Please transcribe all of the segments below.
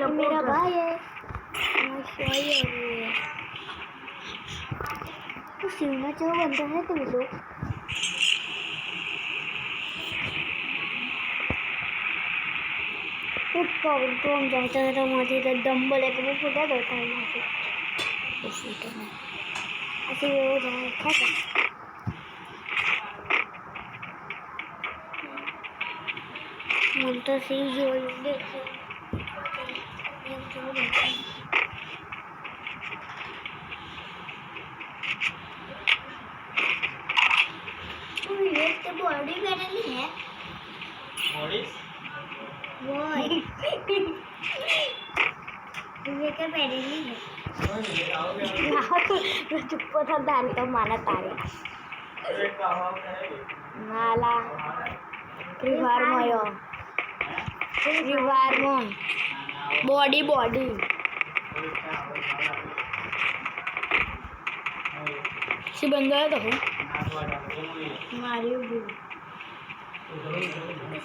मेरा भाई है तो सिवना जो बनता है तुम लोग तो हम जाते हैं तो वहाँ से डम्बल है वो फुटा रहता है यहाँ से उस फुटे में ऐसे हो जाए ठीक है मन तो सही जो देखिए ये तो बॉडी बनानी है बॉडी वो ये क्या बनानी है चुप था दान तो माना तारे माला रिवार में बॉडी बॉडी सी बंदा है तो मारियो भी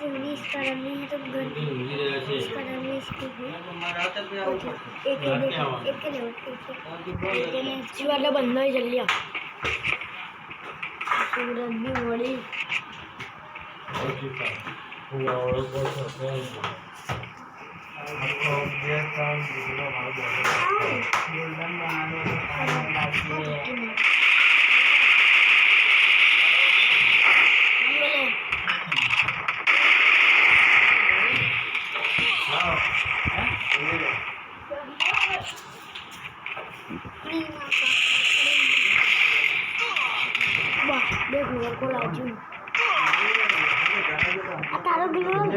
इंग्लिश करनी है तो घर इंग्लिश करनी इसको एक वाला बंदा ही चल लिया सूरज भी बड़ी देख मेरे को लाजू